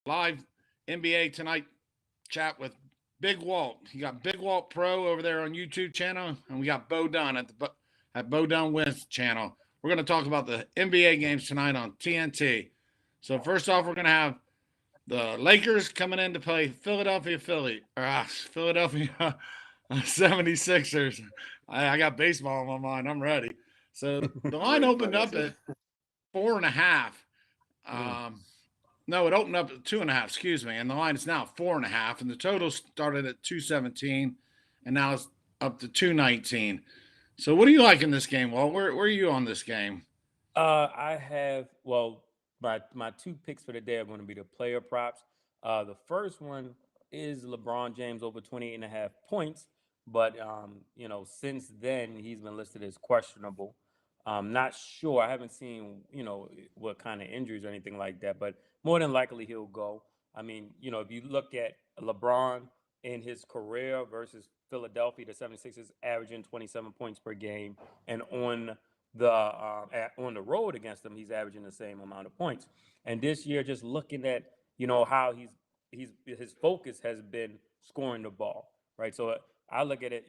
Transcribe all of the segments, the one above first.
live NBA tonight chat with Big Walt. You got Big Walt Pro over there on YouTube channel, and we got Bo Dunn at Bo Dunn Wins channel. We're going to talk about the NBA games tonight on TNT. So first off, we're going to have the Lakers coming in to play Philadelphia 76ers. I got baseball on my mind. I'm ready. So the I'm line ready for opened that up too. at 4.5. Mm. No, it opened up at 2.5, excuse me, and the line is now 4.5, and the total started at 217, and now it's up to 219. So, what do you like in this game? Well, where are you on this game? I have my two picks for the day are going to be the player props. The first one is LeBron James over 28.5 points, but since then he's been listed as questionable. I'm not sure. I haven't seen what kind of injuries or anything like that, but more than likely he'll go. I mean, if you look at LeBron in his career versus Philadelphia, the 76ers averaging 27 points per game, and on the road against them, he's averaging the same amount of points. And this year, just looking at how his focus has been scoring the ball, right? So I look at it,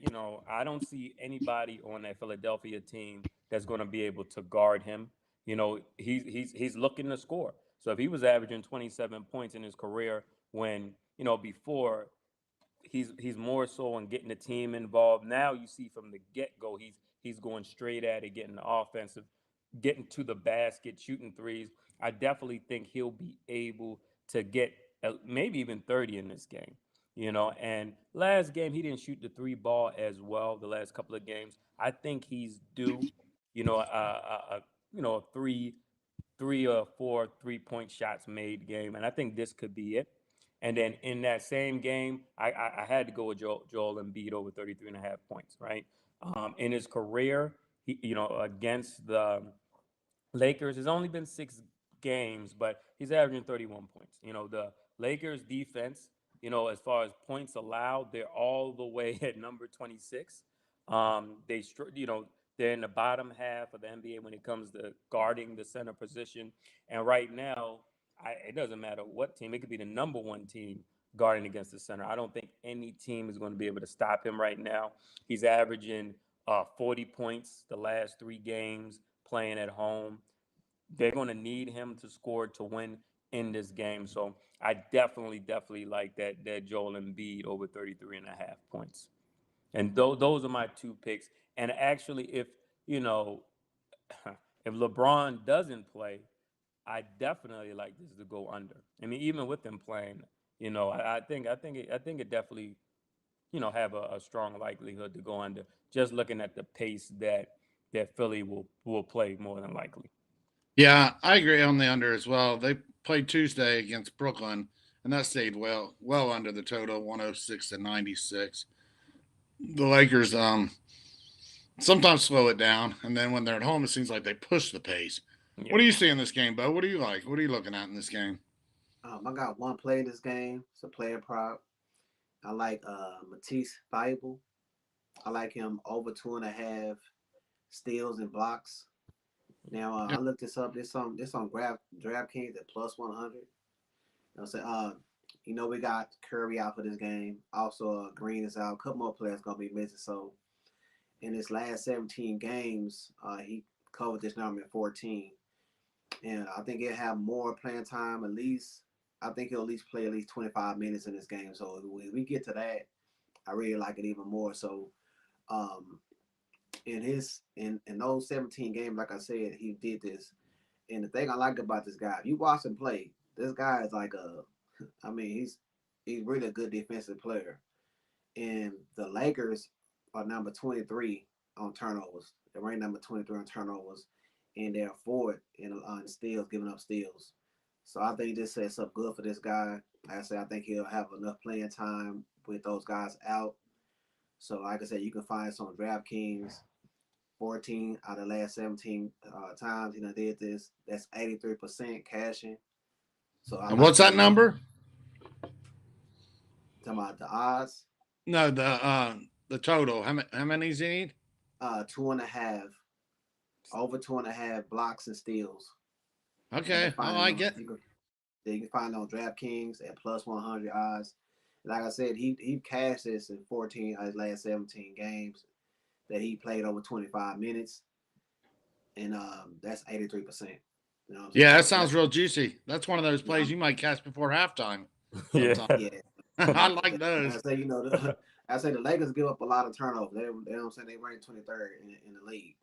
I don't see anybody on that Philadelphia team that's going to be able to guard him. He's looking to score. So if he was averaging 27 points in his career when before, he's more so on getting the team involved. Now you see from the get go, he's going straight at it, getting the offensive, getting to the basket, shooting threes. I definitely think he'll be able to get maybe even 30 in this game. And last game he didn't shoot the three ball as well. The last couple of games, I think he's due. A three or four 3 point shots made game, and I think this could be it. And then in that same game, I had to go with Joel Embiid over 33 and a half points, right? In his career, against the Lakers, it's only been 6 games, but he's averaging 31 points. The Lakers defense, as far as points allowed, they're all the way at number 26. They're in the bottom half of the NBA when it comes to guarding the center position. And right now, it doesn't matter what team, it could be the number one team guarding against the center. I don't think any team is going to be able to stop him right now. He's averaging 40 points the last 3 games playing at home. They're going to need him to score to win in this game. So I definitely like that Joel Embiid over 33 and a half points. And those are my two picks. And actually, you know, if LeBron doesn't play, I definitely like this to go under. I mean, even with them playing, I think it definitely have a strong likelihood to go under. Just looking at the pace that Philly will play more than likely. Yeah, I agree on the under as well. They played Tuesday against Brooklyn, and that stayed well under the total 106 to 96. The Lakers sometimes slow it down, and then when they're at home, it seems like they push the pace. What Yeah. do you see in this game, Bo? What do you like? What are you looking at in this game? I got one play in this game. It's a player prop. I like Matisse Thybulle. I like him over 2.5 steals and blocks. Now Yeah. I looked this up. This on DraftKings at +100. I say we got Curry out for this game. Also Green is out. A couple more players gonna be missing. So in his last 17 games, he covered this number in 14. And I think he'll have more playing time. At least I think he'll at least play at least 25 minutes in this game. So if we get to that, I really like it even more. So um, in those 17 games, like I said, he did this. And the thing I like about this guy, if you watch him play, this guy is like I mean, he's really a good defensive player. And the Lakers are number 23 on turnovers. They're ranked number 23 on turnovers, and they're fourth in steals, giving up steals. So I think this sets up good for this guy. Like I said, I think he'll have enough playing time with those guys out. So like I said, you can find this on DraftKings. 14 out of the last 17 times he done did this. That's 83% cashing. So I And like what's that this. number? Talking about the odds, No, the total. How many does he need? 2.5, over 2.5 blocks and steals. You can Okay, I find it like on it. you can that you can find on DraftKings at plus 100 odds. Like I said, he cashed this in 14 of his last 17 games that he played over 25 minutes, and that's 83%. You know what I'm saying? Yeah, that So sounds that's real juicy. That's one of those yeah, plays you might catch before halftime Yeah. sometime. yeah. I Like like I those. say, I say the Lakers give up a lot of turnovers. They don't say they rank 23rd in the league.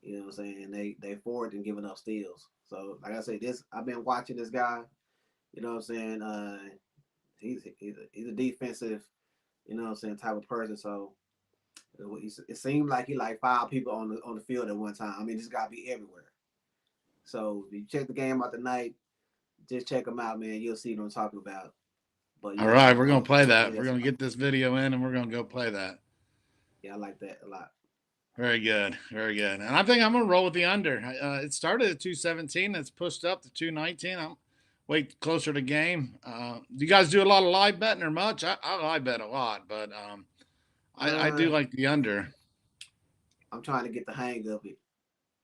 You know what I'm saying? They forward and giving up steals. So like I say, this I've been watching this guy. You know what I'm saying? He's a defensive, you know what I'm saying, type of person. So it seemed like he like 5 people on the field at one time. I mean, this guy be everywhere. So if you check the game out tonight, just check him out, man. You'll see what I'm talking about. But All yeah, right, we're gonna play that. We're yes, gonna get this video in, and we're gonna go play that. yeah, I like that a lot. Very good, very good. And I think I'm gonna roll with the under. It started at 217. It's pushed up to 219. I'm wait closer to game. Do you guys do a lot of live betting or much? I live bet a lot, but I do Uh, like the under. I'm trying to get the hang of it.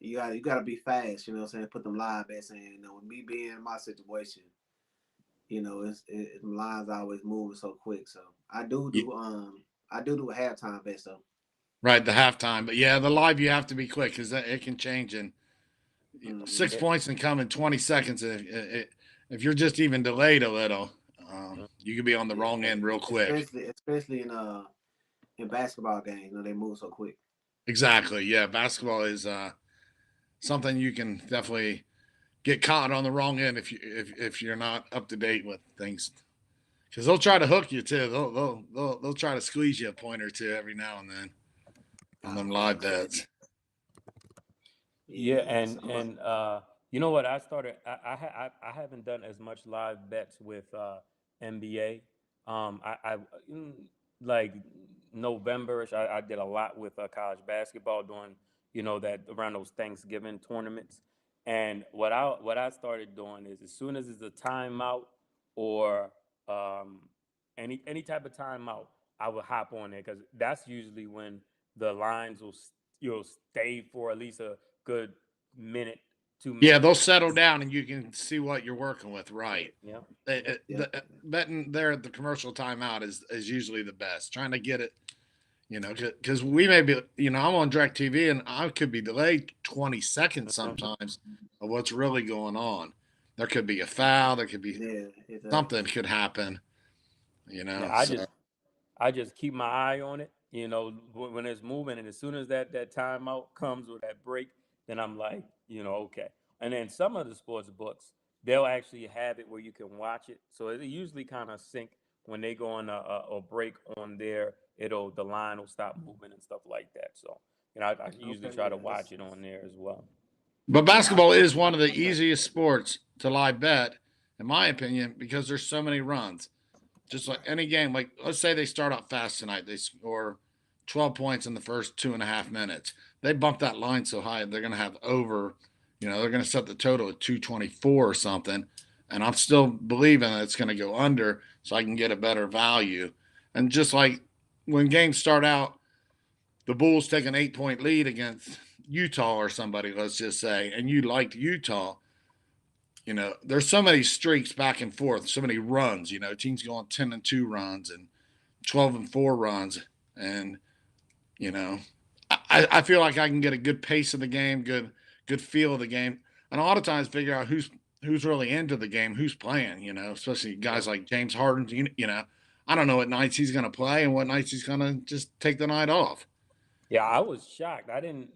You gotta be fast, you know what I'm saying? Put them live bets in. With me being in my situation, the lines always moving so quick. So I do a halftime bet though. Right, the halftime. But yeah, the live you have to be quick because it can change in Mm-hmm. 6 points and come in 20 seconds. If you're just even delayed a little, you could be on the Yeah, wrong end real quick. especially in basketball games, they move so quick. Exactly. Yeah, basketball is something you can definitely get caught on the wrong end if you're not up to date with things. Because they'll try to hook you too. They'll try to squeeze you a point or two every now and then on them Oh live yeah, bets. Yeah, yeah. So and you know what? I started. I haven't done as much live bets with NBA. I like Novemberish. I did a lot with college basketball during that around those Thanksgiving tournaments. And what I started doing is as soon as it's a timeout or um, any type of timeout, I would hop on there because that's usually when the lines will you'll stay for at least a good minute, two Yeah, minutes. they'll settle down and you can see what you're working with. Right. Yeah. yep. Betting there at the commercial timeout is usually the best. Trying to get it, because we may be, I'm on direct TV and I could be delayed 20 seconds Mhm. sometimes of what's really going on. There could be a foul. There could be Yeah, exactly. something could happen, Yeah, I So, just I just keep my eye on it, when it's moving, and as soon as that timeout comes or that break, then I'm like, okay. And then some of the sports books, they'll actually have it where you can watch it, so it usually kind of sync when they go on a break on there. The line will stop moving and stuff like that. So I usually Okay, try to yeah. watch it on there as well. but Yeah, basketball is one of the easiest sports to live bet, in my opinion, because there's so many runs. Just like any game, like let's say they start out fast tonight, they score 12 points in the first 2.5 minutes. They bump that line so high, they're going to have over, they're going to set the total at 224 or something. And I'm still believing that it's going to go under so I can get a better value. And just like when games start out, the Bulls take an 8 point lead against Utah or somebody, let's just say, and you liked Utah, there's so many streaks back and forth, so many runs, teams going 10-2 runs and 12-4 runs. And, you know, I feel like I can get a good pace of the game, good feel of the game. And a lot of times figure out who's really into the game, who's playing, especially guys Yep. like James Harden, I don't know what nights he's going to play and what nights he's going to just take the night off. Yeah, I was shocked. I didn't,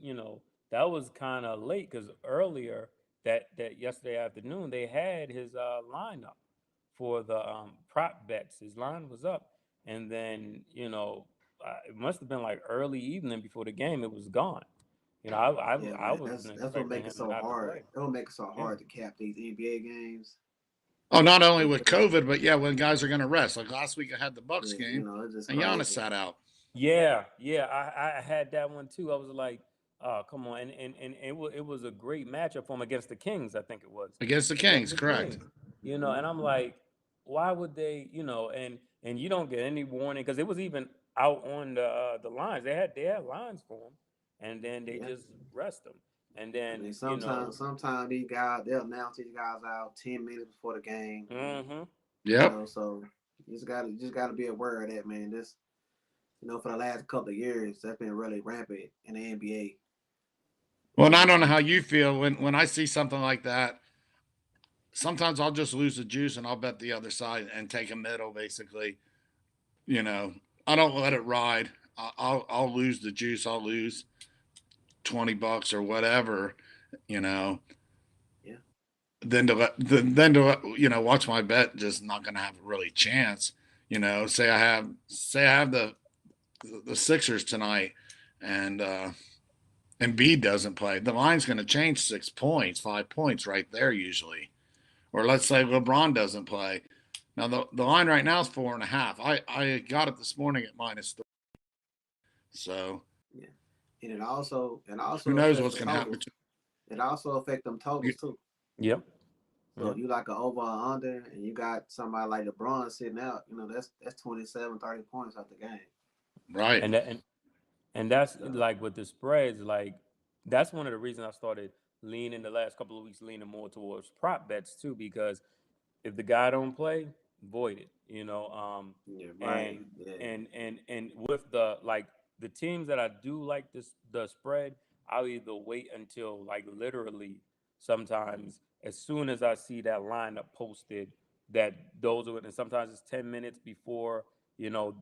that was kind of late because earlier that yesterday afternoon they had his lineup for the prop bets. His line was up, and then it must have been like early evening before the game. It was gone. yeah, I man. wasn't That's what expecting makes it him to so not to hard. play. That what makes it so Yeah. hard to cap these NBA games. Oh, not only with Because COVID, but yeah, when guys are going to rest. Like last week, I had the Bucks yeah, game, it's just and Giannis crazy. sat out Yeah, I had that one too. I was like, oh, come on. And it was a great matchup for him against the Kings, I think it was. against the Against Kings. the Correct. Kings. And I'm like, why would they, and you don't get any warning because it was even out on the lines. They had lines for him, and then they Yeah, just rest him. And I then mean, sometimes these guys they'll announce these guys out 10 minutes before the game. hmm Yep. So you just gotta be aware of that, man. This, for the last couple of years, that's been really rampant in the NBA. Well, and I don't know how you feel when I see something like that. Sometimes I'll just lose the juice and I'll bet the other side and take a middle, basically. You know, I don't let it ride. I'll lose the juice. I'll lose $20 or whatever. You know, Yeah, then to watch my bet just not going to have a really chance. Say I have the Sixers tonight, and Embiid doesn't play. The line's going to change 6 points, 5 points right there usually. Or let's say LeBron doesn't play. Now the line right now is 4.5. I got it this morning at -3. So yeah. And it also who knows affects what's the going to happen? totals. It also affects them totals too. Yep. So if you like an over or under, and you got somebody like LeBron sitting out, that's 27, 30 points out the game. Right. And that, and that's So like with the spreads, like that's one of the reasons I started leaning the last couple of weeks, leaning more towards prop bets too, because if the guy don't play, void it, yeah, right, and yeah, and with the teams that I do like the spread, I'll either wait until like literally sometimes as soon as I see that lineup posted that those are, and sometimes it's 10 minutes before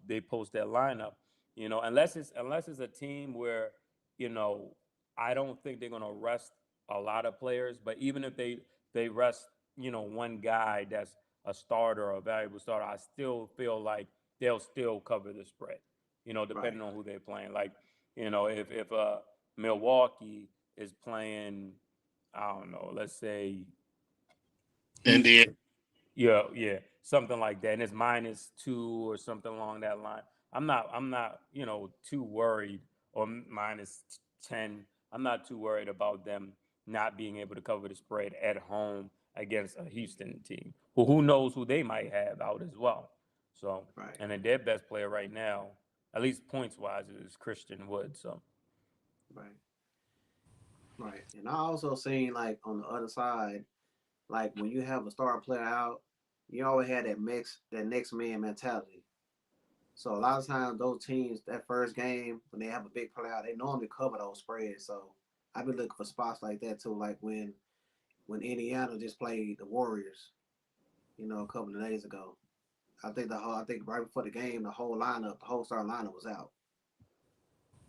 they post that lineup, unless it's a team where you know I don't think they're gonna rest a lot of players, but even if they rest one guy that's a starter or a valuable starter, I still feel like they'll still cover the spread, right. depending on who they're playing. Like, if Milwaukee is playing, I don't know, let's say India. Houston, yeah, something like that, and it's -2 or something along that line. I'm not, too worried, or -10. I'm not too worried about them not being able to cover the spread at home against a Houston team. Who knows who they might have out as well. So, Right, and then their best player right now, at least points wise, is Christian Wood. So, right, right. And I also seen like on the other side, like when you have a star player out, you always have that next man mentality. So a lot of times those teams, that first game when they have a big player out, they normally cover those spreads. So I've been looking for spots like that too, like when Indiana just played the Warriors, a couple of days ago. I think right before the game, the whole starting lineup was out,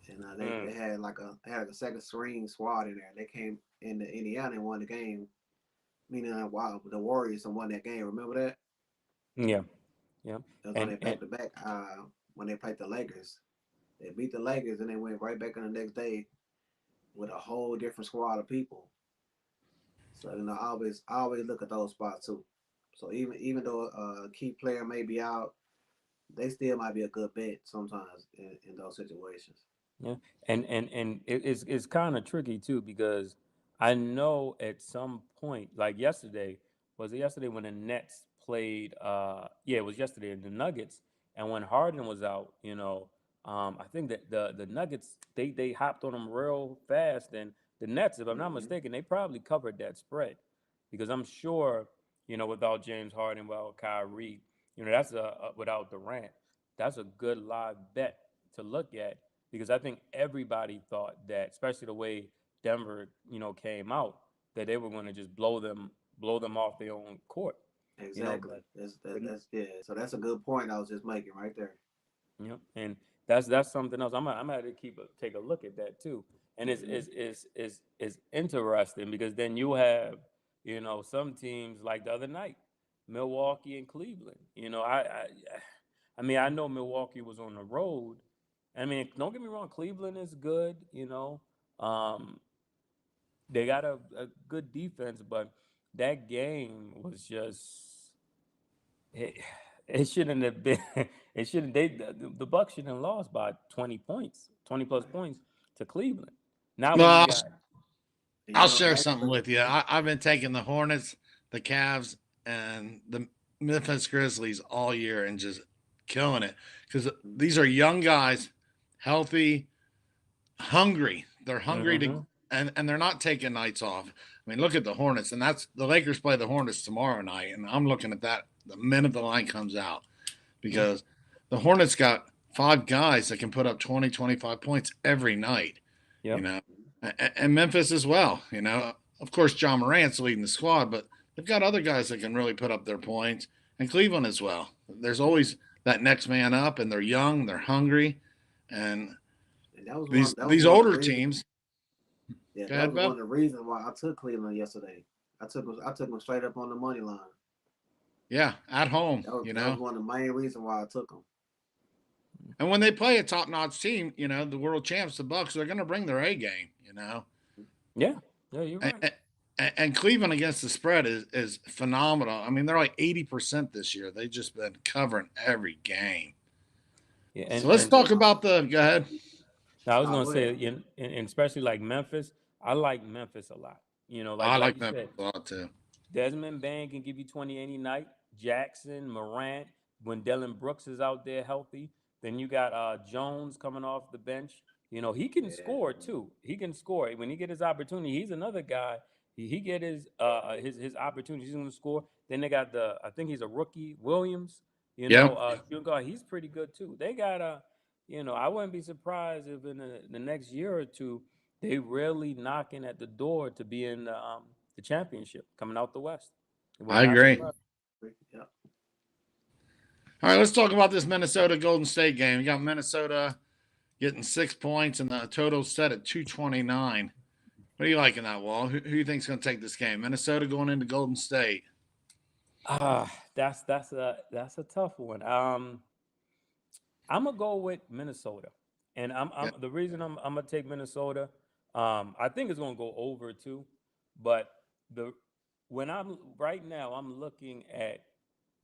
and mm, they had a second string squad in there. They came into Indiana and won the game, meaning wow, the Warriors and won that game. Remember that? yeah, yeah, It was on and their back to back when they played the Lakers. They beat the Lakers and they went right back on the next day with a whole different squad of people. So I always look at those spots too. So even though a key player may be out, they still might be a good bet sometimes in those situations. yeah, and it's kind of tricky too because I know at some point, like yesterday, was it yesterday when the Nets played? Yeah, it was yesterday in the Nuggets, and when Harden was out, I think that the Nuggets they hopped on them real fast, and the Nets, if I'm not Hmm. mistaken, they probably covered that spread because I'm sure without James Harden, without Kyrie, that's without Durant, that's a good live bet to look at because I think everybody thought that, especially the way Denver, came out, that they were going to just blow them off their own court, Exactly. but That's but that, that's yeah. So that's a good point I was just making right there. and that's something else. I'm gonna have to take a look at that too, and it's Hmm. is is is is interesting because then you have some teams like the other night, Milwaukee and Cleveland. I mean I know Milwaukee was on the road. I mean, don't get me wrong, Cleveland is good. Um, they got a good defense, but that game was just it, it shouldn't have been. It shouldn't. The Bucks shouldn't have lost by 20 points, 20 plus Right. points to Cleveland. Not when you Well, got. And I'll share something actually, with you. I've been taking the Hornets, the Cavs, and the Memphis Grizzlies all year and just killing it because these are young guys, healthy, hungry. They're hungry to, Mm-hmm. and they're not taking nights off. I mean, look at the Hornets, and that's the Lakers play the Hornets tomorrow night, and I'm looking at that the minute the line comes out because the Hornets got 5 guys that can put up 20, 25 points every night. Yep. You know, and Memphis as well. You know, of course, John Morant's leading the squad, but they've got other guys that can really put up their points, and Cleveland as well. There's always that next man up, and they're young, they're hungry, and these older teams. Yeah, that was one of the reasons why I took Cleveland yesterday. I took them straight up on the money line. Yeah, at home. That was one of the main reasons why I took them. And when they play a top-notch team, you know, the world champs, the Bucks, they're going to bring their A game. You know. Yeah, you're right. And Cleveland against the spread is phenomenal. I mean, they're like 80% this year. They've just been covering every game. Yeah, so let's talk about the. Go ahead. I was going to say, and especially like Memphis, I like Memphis a lot. You know, I like Memphis a lot too. Desmond Bain can give you 20 any night. Jackson, Morant, when Dillon Brooks is out there healthy, then you got Jones coming off the bench. You know, he can score too. He can score when he get his opportunity. He's another guy. He get his opportunity. He's going to score. Then they got I think he's a rookie, Williams. You know, he's pretty good too. They got you know, I wouldn't be surprised if in the next year or two they really knocking at the door to be in the championship coming out the West. I agree. Yeah. All right, let's talk about this Minnesota Golden State game. You got Minnesota getting 6 points, and the total set at 229. What are you liking that, Wall? Who you think's going to take this game? Minnesota going into Golden State. That's a tough one. I'm gonna go with Minnesota, and the reason I'm gonna take Minnesota. I think it's gonna go over too, but right now I'm looking at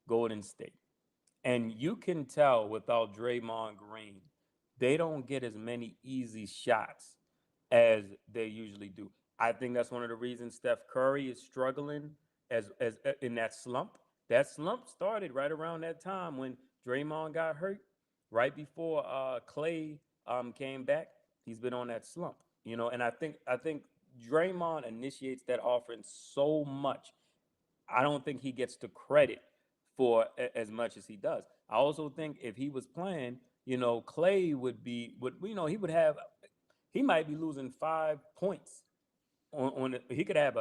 Golden State, and you can tell without Draymond Green, they don't get as many easy shots as they usually do. I think that's one of the reasons Steph Curry is struggling as in that slump. That slump started right around that time when Draymond got hurt, right before Clay came back. He's been on that slump, you know, and I think Draymond initiates that offense so much. I don't think he gets the credit for as much as he does. I also think if he was playing, you know, Clay he might be losing 5 points he could have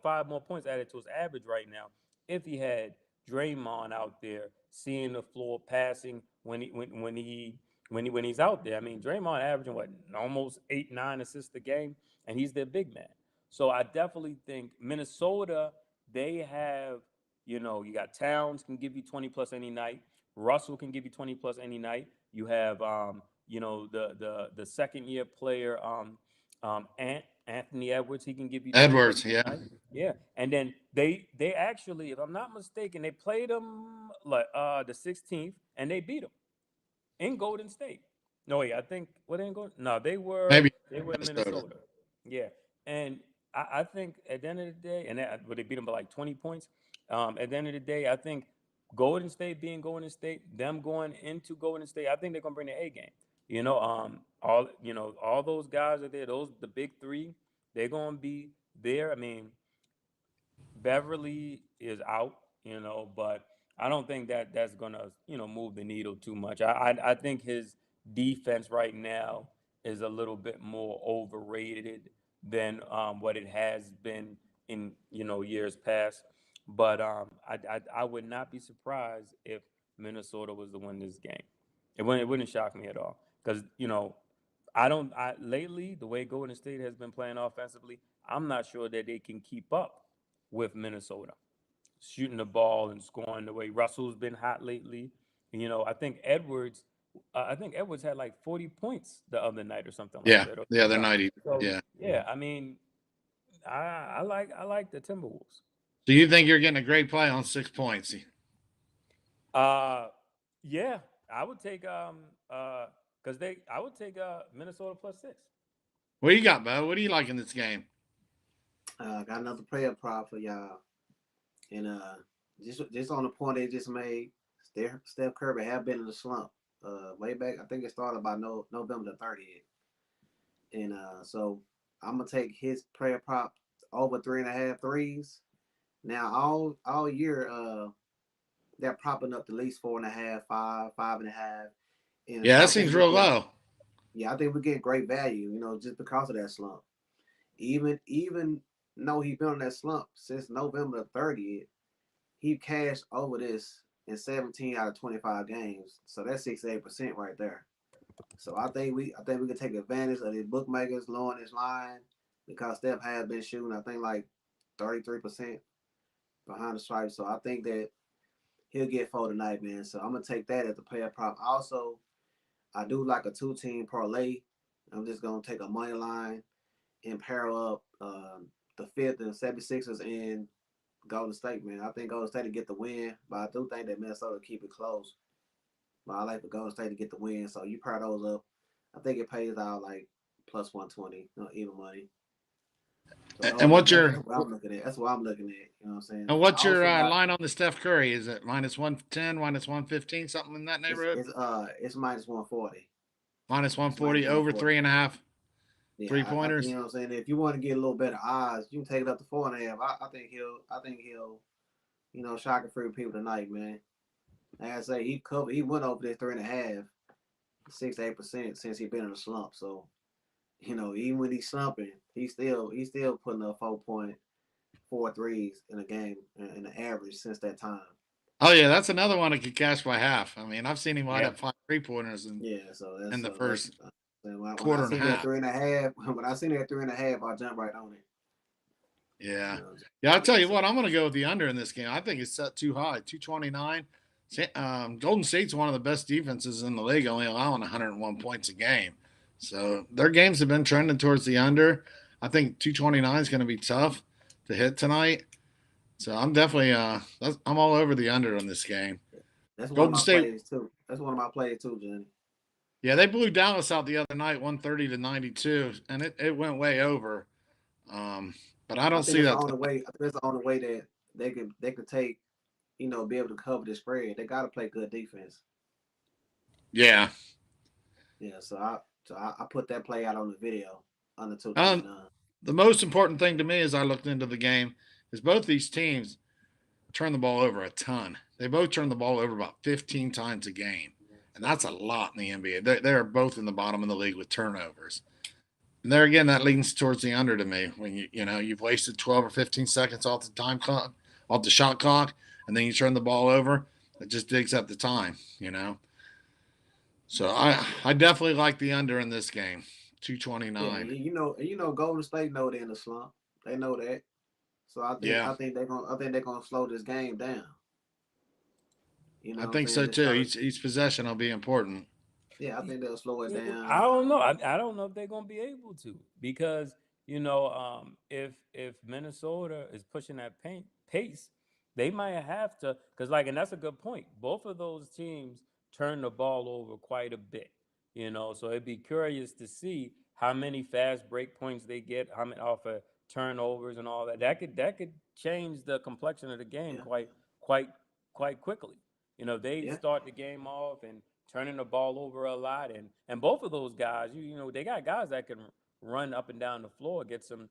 5 more points added to his average right now if he had Draymond out there seeing the floor, passing when he's out there. I mean, Draymond averaging almost 8-9 assists a game, and he's their big man. So I definitely think Minnesota, they have, you got Towns can give you 20 plus any night. Russell can give you 20 plus any night. You have the second year player Anthony Edwards, he can give you Edwards, yeah. Yeah. And then they actually, if I'm not mistaken, they played them the 16th and they beat them in Golden State. No, wait, I think they were in Minnesota. Yeah. And I think at the end of the day, and they beat them by like 20 points. At the end of the day, I think Golden State being Golden State, them going into Golden State, I think they're gonna bring the A game. All those guys are there. The big three, they're gonna be there. I mean, Beverly is out, but I don't think that's gonna move the needle too much. I think his defense right now is a little bit more overrated than what it has been in years past. But I would not be surprised if Minnesota was to win this game. It wouldn't shock me at all because lately the way Golden State has been playing offensively, I'm not sure that they can keep up with Minnesota shooting the ball and scoring the way Russell's been hot lately. I think Edwards had like 40 points the other night or something like that. Yeah, they're 90. So, yeah. I mean, I like the Timberwolves. Do you think you're getting a great play on 6 points? Yeah, I would take Minnesota plus 6. What do you got, Bo? What do you like in this game? Got another player prop for y'all, and just on the point they just made, Steph Curry have been in the slump way back. I think it started by November the 30th, and so I'm gonna take his player prop over 3.5 threes. Now all year, they're propping up to at least 4.5, 5.5. And Yeah, I that think seems we real get low. I think we get great value, just because of that slump. Even though he's been on that slump since November the 30th, he cashed over this in 17 out of 25 games. So that's 68% right there. So I think we can take advantage of the bookmakers lowering this line because Steph has been shooting, I think, like 33% behind the stripe. So I think that he'll get 4 tonight, man. So I'm gonna take that as the player prop. Also, I do like a 2-team parlay. I'm just gonna take a money line and pair up the fifth and 76ers and Golden State, man. I think Golden State to get the win, but I do think that Minnesota keep it close. But I like the Golden State to get the win. So you pair those up. I think it pays out like plus 120, even money. So And what's that's your what I'm looking at. That's what I'm looking at. You know what I'm saying? and I what's your also got line on the Steph Curry? Is it minus 110, minus 115, something in that it's neighborhood? it's it's minus 140. Minus It's minus 140 over 140. 3.5 Yeah, three you pointers. know what I'm saying. If you want to get a little better odds, you can take it up to 4.5. I think he'll shocker for people tonight, man. Like I say, he went over there 3.5, 6 to 8% since he been in a slump. So even when he's slumping, he's still putting up 4.4 threes in a game in the average since that time. Oh yeah, that's another one that could cash by half. I mean, I've seen him light Yeah, up 5 3 pointers yeah. So in the that's first when I quarter and a seen that half. 3.5, when I seen that 3.5, I jumped right on it. Yeah. You know, Yeah, I'll tell yeah. you So what, I'm going to go with the under in this game. I think it's set too high, 229. Golden State's one of the best defenses in the league, only allowing 101 points a game. So their games have been trending towards the under. I think 229 is going to be tough to hit tonight. So I'm definitely I'm all over the under in this game. that's one of Golden my State, plays too. That's one of my plays too, Johnny. yeah, they blew Dallas out the other night, 130 to 92, and it went way over. Um, but I I don't think see that's the that. only way. I think that's the only way that they could take, be able to cover the spread. They got to play good defense. Yeah. Yeah. So I put that play out on the video under Um, 229. the most important thing to me as I looked into the game is both these teams turn the ball over a ton. They both turn the ball over about 15 times a game, and that's a lot in the NBA. They're both in the bottom of the league with turnovers. And there again, that leans towards the under to me. When you've wasted 12 or 15 seconds off the time clock, off the shot clock, and then you turn the ball over, it just digs up the time. So I definitely like the under in this game, Yeah, 229. Golden State know they're in the slump. They know that. So I think Yeah, I think they're gonna slow this game down. You know I what I'm think saying? so Just too. try to Each possession will be important. Yeah, I think they'll slow it I down. don't know. I don't know if they're gonna be able to because if Minnesota is pushing that pace, they might have to because and that's a good point. Both of those teams turn the ball over quite a bit. So it'd be curious to see how many fast break points they get, how many off of turnovers and all that. That could change the complexion of the game Yeah, quite quickly. They yeah, start the game off and turning the ball over a lot, and both of those guys, they got guys that can run up and down the floor, get some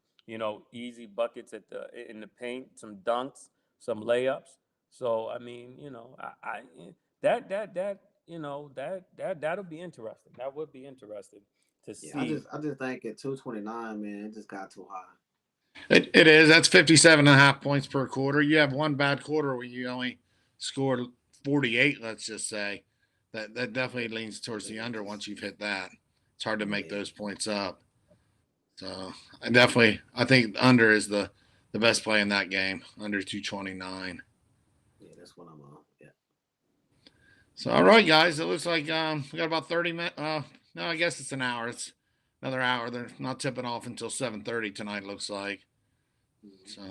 easy buckets in the paint, some dunks, some layups. So I mean, I that that'll be interesting. That would be interesting to yeah. I see. just I just think at 229, man, it just got too high. It is. That's 57.5 points per quarter. You have one bad quarter where you only scored 48, let's just say. That definitely leans towards the Yeah, under just once you've hit that. It's hard to make yeah, those points up. So I think under is the best play in that game, under 229. yeah. That's what I'm on. Yeah, So all right, guys, it looks like we got about 30 minutes. No, I guess it's an hour. It's another hour. They're not tipping off until 7:30 tonight. Looks like. mm-hmm. So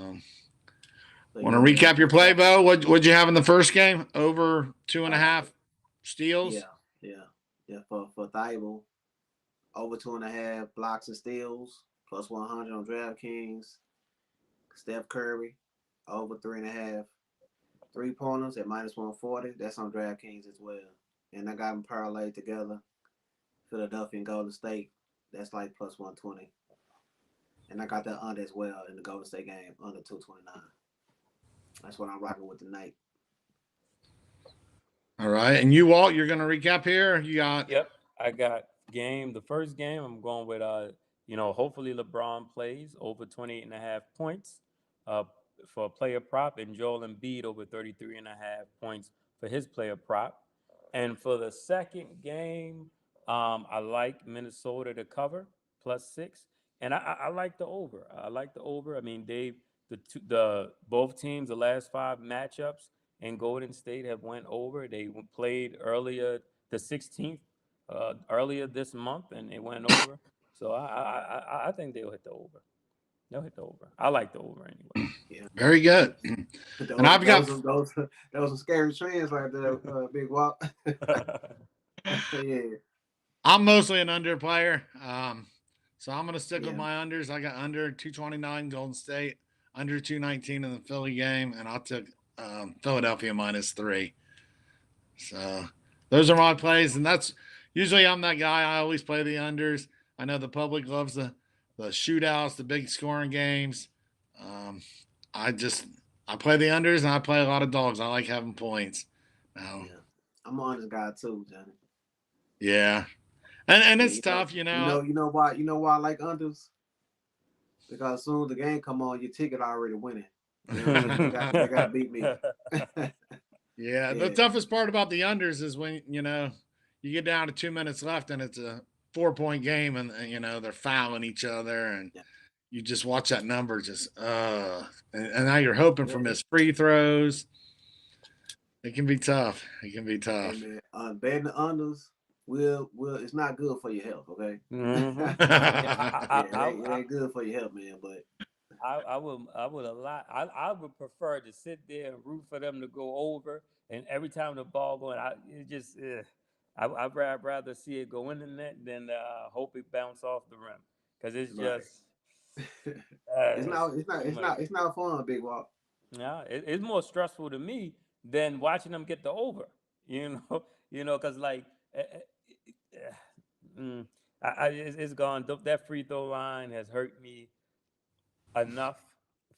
So want to yeah, recap your we play, got Bo? What'd you have in the first game? Over two and a uh half steals. yeah, yeah. For Thibault, over 2.5 blocks and steals, plus 100 on DraftKings. Steph Curry, over 3.5 3 pointers at minus 140. That's on DraftKings as well. And I got them parlayed together. Philadelphia and Golden State. That's like plus 120. And I got that under as well in the Golden State game, under 229. That's what I'm rocking with tonight. All right. And you, Walt, you're going to recap here? You got. Yep, I got the first game. I'm going with hopefully LeBron plays over 28.5 points for a player prop, and Joel Embiid over 33.5 points for his player prop. And for the second game, I like Minnesota to cover +6, and I like the over. I like the over. I mean, the both teams, the last 5 matchups in Golden State have went over. They played earlier the 16th earlier this month, and it went over. So I think they'll hit the over. They'll hit the over. I like the over anyway. Yeah. Very good. And I've got those some scary trends right there, Big Walt. Yeah. I'm mostly an under player. So I'm going to stick with Yeah. my unders. I got under 229 Golden State, under 219 in the Philly game, and I took Philadelphia -3. So those are my plays, and that's usually I'm that guy. I always play the unders. I know the public loves the shootouts, the big scoring games. I play the unders, and I play a lot of dogs. I like having points. Now, Yeah. I'm an unders guy too, Johnny. yeah, and it's you tough, You know why I like unders? Because as soon as the game come on, your ticket already winning. You know what I'm saying? They got to beat me. Yeah, the toughest part about the unders is when you get down to 2 minutes left and it's a 4-point game, and they're fouling each other, and you just watch that number and now you're hoping for missed free throws. It can be tough. Hey, man, betting the unders it's not good for your health, okay? Mm-hmm. It ain't good for your health, man. But I would prefer to sit there and root for them to go over, and every time the ball going, I'd rather see it go in the net than hope it bounce off the rim, because it's just it's not fun, Big Walk. Yeah, it's more stressful to me than watching them get the over. Because like, it's gone. That free throw line has hurt me enough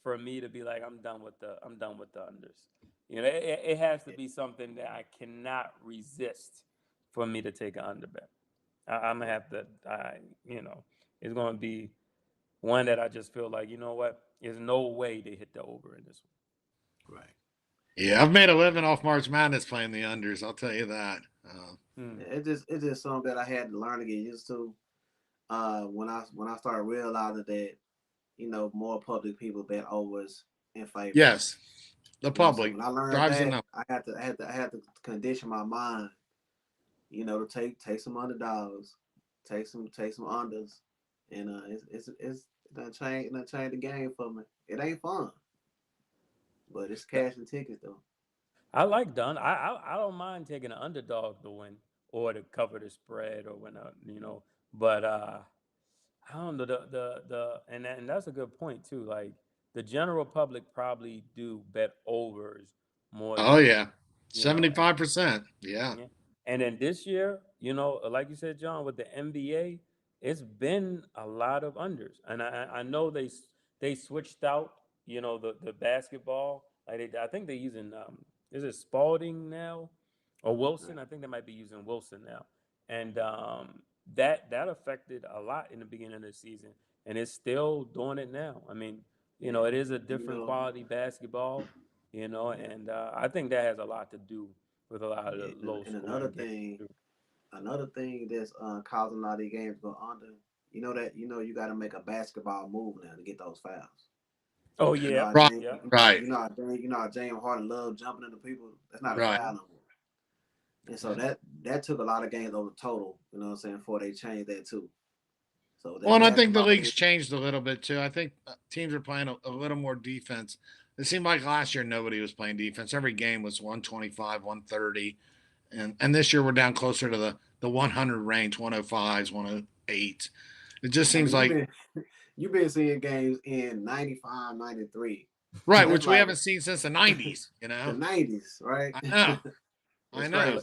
for me to be like, I'm done with the unders. It has to be something that I cannot resist for me to take an under bet. I'm gonna have to, it's gonna be one that I just feel like, you know what? There's no way they hit the over in this one. Right. Yeah, I've made a living off March Madness playing the unders. I'll tell you that. It's just something that I had to learn to get used to. When I started realizing that, more public people bet overs in favor. Yes, the public. When I learned that, I had to condition my mind, to take some underdogs, take some unders, and it's done change the game for me. It ain't fun, but it's cash and tickets though. I like Dunn. I don't mind taking an underdog to win or to cover the spread or win but I don't know and that's a good point too. Like, the general public probably do bet overs more. Oh yeah, 75%. Yeah. And then this year, like you said, John, with the NBA, it's been a lot of unders, and I know they switched out, the basketball. Like, I think they're using is it Spalding now or Wilson? I think they might be using Wilson now, and that affected a lot in the beginning of the season, and it's still doing it now. I mean, it is a different quality basketball, and I think that has a lot to do with a lot of the low scoring. Another thing that's causing a lot of these games to go under. You got to make a basketball move now to get those fouls. Oh yeah, right. You know how James Harden loves jumping into people. That's not a foul no more. And so that took a lot of games over total. You know what I'm saying? Before they changed that too. So and I think the league's changed a little bit too. I think teams are playing a little more defense. It seemed like last year nobody was playing defense. Every game was 125, 130. And this year we're down closer to the 100 range, 105s, 108. It just seems you've been seeing games in 95, 93. Right, which we haven't seen since the 90s, The 90s, right? I know.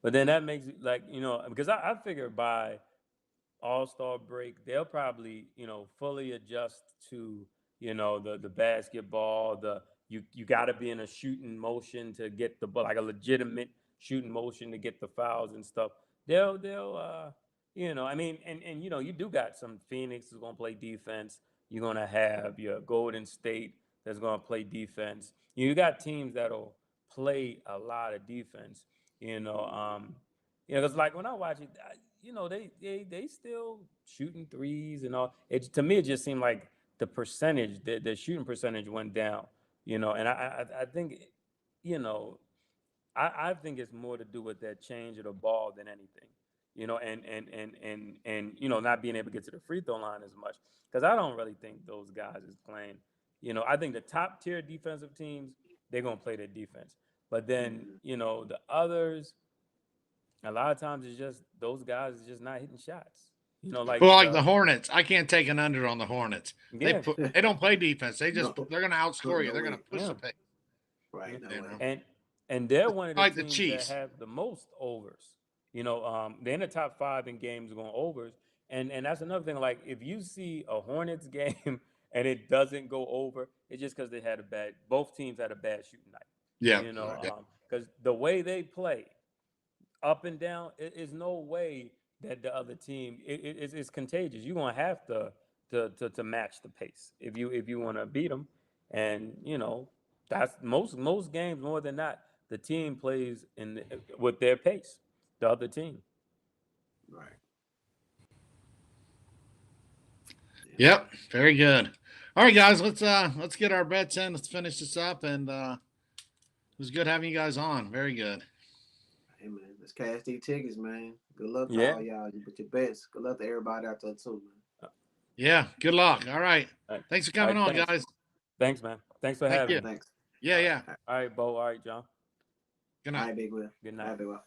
But then that makes it like, because I figure by All-Star break, they'll probably, fully adjust to, the basketball, you got to be in a shooting motion to get the ball, like a legitimate shooting motion to get the fouls and stuff. I mean, and you do got some Phoenix is going to play defense. You're going to have your Golden State that's going to play defense. You got teams that'll play a lot of defense, because like when I watch it, they still shooting threes and all. It to me it just seemed like the shooting percentage went down, and I think, you know, I think it's more to do with that change of the ball than anything, and not being able to get to the free throw line as much, because I don't really think those guys is playing. I think the top tier defensive teams, they're gonna play their defense, but then the others, a lot of times it's just those guys is just not hitting shots. Like Well, like the Hornets, I can't take an under on the Hornets. yeah, They don't play defense. They're No. going to outscore you. No They're going way. to push the pace. Right. No You way. know. and they're one of the Like the teams Chiefs. that have the most overs. They're in the top 5 in games going overs, and that's another thing. Like if you see a Hornets game and it doesn't go over, it's just because both teams had a bad shooting night. Yeah. Because the way they play, up and down, is no way that the other team it's contagious. You're gonna have to match the pace if you want to beat them, and that's most games more than not. The team plays with their pace, the other team. Right. Yep. Very good. All right, guys. Let's get our bets in. Let's finish this up, and it was good having you guys on. Very good. Hey man, let's cash these tickets, man. Good luck to Yeah. all y'all. You put your bets. Good luck to everybody out there too, man. Yeah. Good luck. All right. Thanks for coming on, Thanks. guys. Thanks, man. Thanks for having me. Thanks. Yeah. All right, Bo. All right, John. Good All night. right, Big Will. Good All night. right, Big Will.